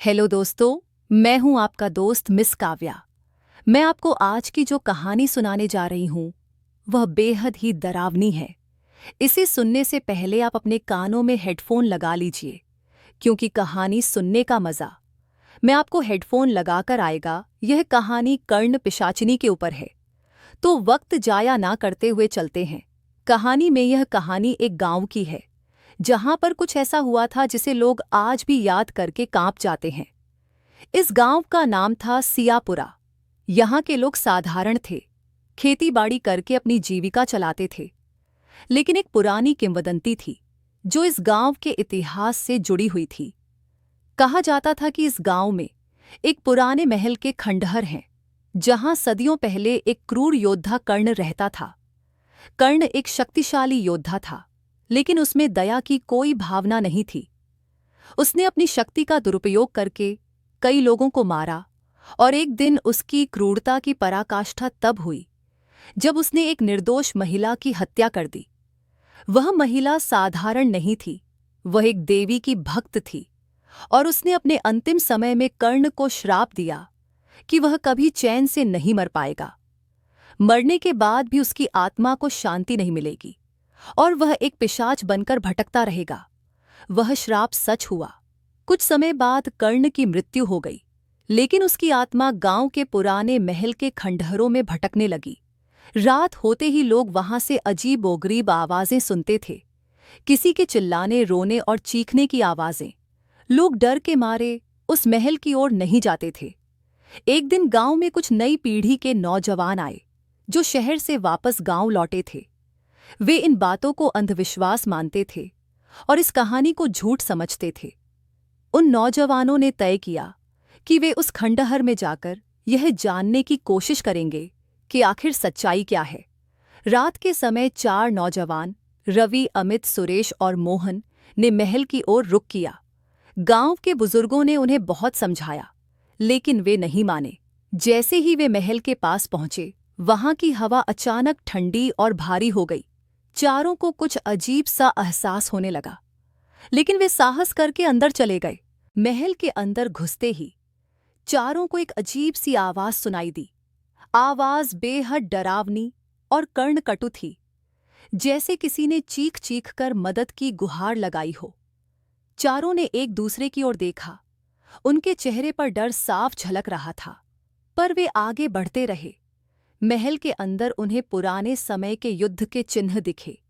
Hello दोस्तों, मैं हूं आपका दोस्त मिस काव्या। मैं आपको आज की जो कहानी सुनाने जा रही हूं वह बेहद ही डरावनी है। इसे सुनने से पहले आप अपने कानों में हेडफोन लगा लीजिए, क्योंकि कहानी सुनने का मजा मैं आपको हेडफोन लगाकर आएगा। यह कहानी कर्ण पिशाचिनी के ऊपर है। तो वक्त जाया ना करते हुए चलते हैं कहानी में। यह कहानी एक गांव की है जहां पर कुछ ऐसा हुआ था जिसे लोग आज भी याद करके कांप जाते हैं। इस गांव का नाम था सियापुरा। यहाँ के लोग साधारण थे, खेती-बाड़ी करके अपनी जीविका चलाते थे। लेकिन एक पुरानी किंवदंती थी जो इस गांव के इतिहास से जुड़ी हुई थी। कहा जाता था कि इस गांव में एक पुराने महल के खंडहर हैं, जहां सदियों पहले एक क्रूर योद्धा कर्ण रहता था। कर्ण एक शक्तिशाली योद्धा था, लेकिन उसमें दया की कोई भावना नहीं थी। उसने अपनी शक्ति का दुरुपयोग करके कई लोगों को मारा, और एक दिन उसकी क्रूरता की पराकाष्ठा तब हुई जब उसने एक निर्दोष महिला की हत्या कर दी। वह महिला साधारण नहीं थी, वह एक देवी की भक्त थी, और उसने अपने अंतिम समय में कर्ण को श्राप दिया कि वह कभी चैन से नहीं मर पाएगा। मरने के बाद भी उसकी आत्मा को शांति नहीं मिलेगी और वह एक पिशाच बनकर भटकता रहेगा। वह श्राप सच हुआ। कुछ समय बाद कर्ण की मृत्यु हो गई, लेकिन उसकी आत्मा गांव के पुराने महल के खंडहरों में भटकने लगी। रात होते ही लोग वहां से अजीबोगरीब आवाजें सुनते थे, किसी के चिल्लाने, रोने और चीखने की आवाजें। लोग डर के मारे उस महल की ओर नहीं जाते थे। एक दिन गांव में कुछ नई पीढ़ी के नौजवान आए जो शहर से वापस गांव लौटे थे। वे इन बातों को अंधविश्वास मानते थे और इस कहानी को झूठ समझते थे। उन नौजवानों ने तय किया कि वे उस खंडहर में जाकर यह जानने की कोशिश करेंगे कि आखिर सच्चाई क्या है। रात के समय 4 नौजवान, रवि, अमित, सुरेश और मोहन, ने महल की ओर रुख किया। गांव के बुजुर्गों ने उन्हें बहुत समझाया, लेकिन वे नहीं माने। जैसे ही वे महल के पास पहुंचे, वहां की हवा अचानक ठंडी और भारी हो गई। चारों को कुछ अजीब सा एहसास होने लगा, लेकिन वे साहस करके अंदर चले गए। महल के अंदर घुसते ही चारों को एक अजीब सी आवाज सुनाई दी। आवाज बेहद डरावनी और कर्णकटु थी, जैसे किसी ने चीख चीख कर मदद की गुहार लगाई हो। चारों ने एक दूसरे की ओर देखा। उनके चेहरे पर डर साफ झलक रहा था, पर वे आगे बढ़ते रहे। महल के अंदर उन्हें पुराने समय के युद्ध के चिन्ह दिखे,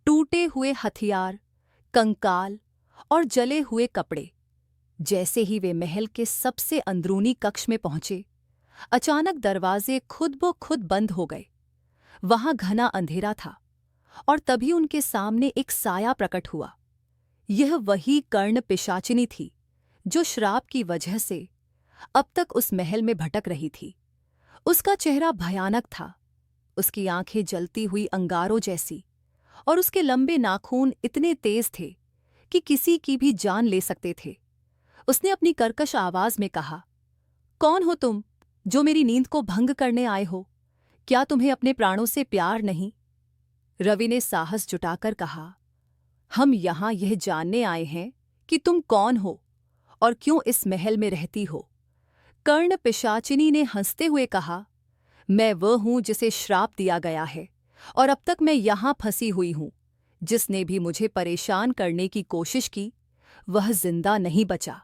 टूटे हुए हथियार, कंकाल और जले हुए कपड़े। जैसे ही वे महल के सबसे अंदरूनी कक्ष में पहुंचे, अचानक दरवाजे खुद ब खुद बंद हो गए। वहां घना अंधेरा था, और तभी उनके सामने एक साया प्रकट हुआ। यह वही कर्ण पिशाचिनी थी जो श्राप की वजह से अब तक उस महल में भटक रही थी। उसका चेहरा भयानक था, उसकी आंखें जलती हुई अंगारों जैसी, और उसके लंबे नाखून इतने तेज थे कि किसी की भी जान ले सकते थे। उसने अपनी कर्कश आवाज में कहा, कौन हो तुम जो मेरी नींद को भंग करने आए हो? क्या तुम्हें अपने प्राणों से प्यार नहीं? रवि ने साहस जुटाकर कहा, हम यहां यह जानने आए हैं कि तुम कौन हो और क्यों इस महल में रहती हो। कर्ण पिशाचिनी ने हंसते हुए कहा, मैं वह हूं जिसे श्राप दिया गया है, और अब तक मैं यहां फंसी हुई हूं। जिसने भी मुझे परेशान करने की कोशिश की, वह जिंदा नहीं बचा।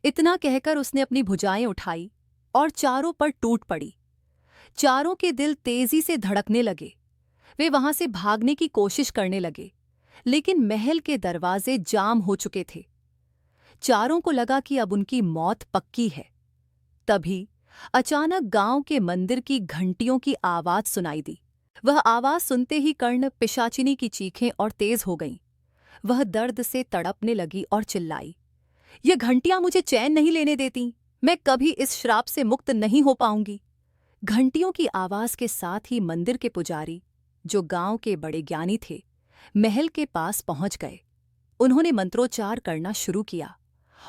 इतना कहकर उसने अपनी भुजाएं उठाई और चारों पर टूट पड़ी। चारों के दिल तेजी से धड़कने लगे। वे वहां से भागने की कोशिश करने लगे, लेकिन महल के दरवाजे जाम हो चुके थे। चारों को लगा कि अब उनकी मौत पक्की है। तभी अचानक गांव के मंदिर की घंटियों की आवाज सुनाई दी। वह आवाज सुनते ही कर्ण पिशाचिनी की चीखें और तेज हो गईं। वह दर्द से तड़पने लगी और चिल्लाई, ये घंटियां मुझे चैन नहीं लेने देती। मैं कभी इस श्राप से मुक्त नहीं हो पाऊंगी। घंटियों की आवाज के साथ ही मंदिर के पुजारी, जो गांव के बड़े ज्ञानी थे, महल के पास पहुंच गए। उन्होंने मंत्रोच्चार करना शुरू किया,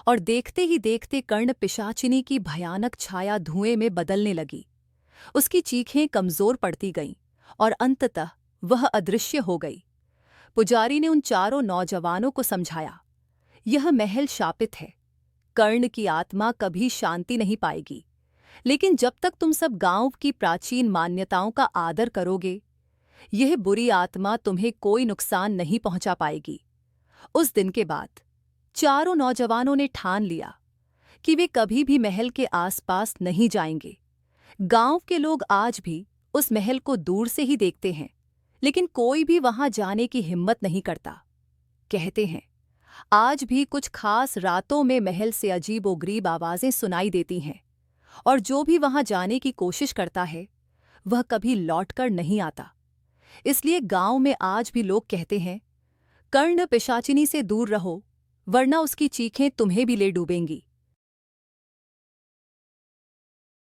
और देखते ही देखते कर्ण पिशाचिनी की भयानक छाया धुएं में बदलने लगी। उसकी चीखें कमजोर पड़ती गईं और अंततः वह अदृश्य हो गई। पुजारी ने उन चारों नौजवानों को समझाया, यह महल शापित है। कर्ण की आत्मा कभी शांति नहीं पाएगी। लेकिन जब तक तुम सब गांव की प्राचीन मान्यताओं का आदर करोगे, यह बुरी आत्मा तुम्हें कोई नुकसान नहीं पहुंचा पाएगी। उस दिन के बाद चारों नौजवानों ने ठान लिया कि वे कभी भी महल के आसपास नहीं जाएंगे। गांव के लोग आज भी उस महल को दूर से ही देखते हैं, लेकिन कोई भी वहां जाने की हिम्मत नहीं करता। कहते हैं, आज भी कुछ खास रातों में महल से अजीबोगरीब आवाजें सुनाई देती हैं, और जो भी वहां जाने की कोशिश करता है वह कभी लौटकर नहीं आता। इसलिए गांव में आज भी लोग कहते हैं, कर्ण पिशाचिनी से दूर रहो, वरना उसकी चीखें तुम्हें भी ले डूबेंगी।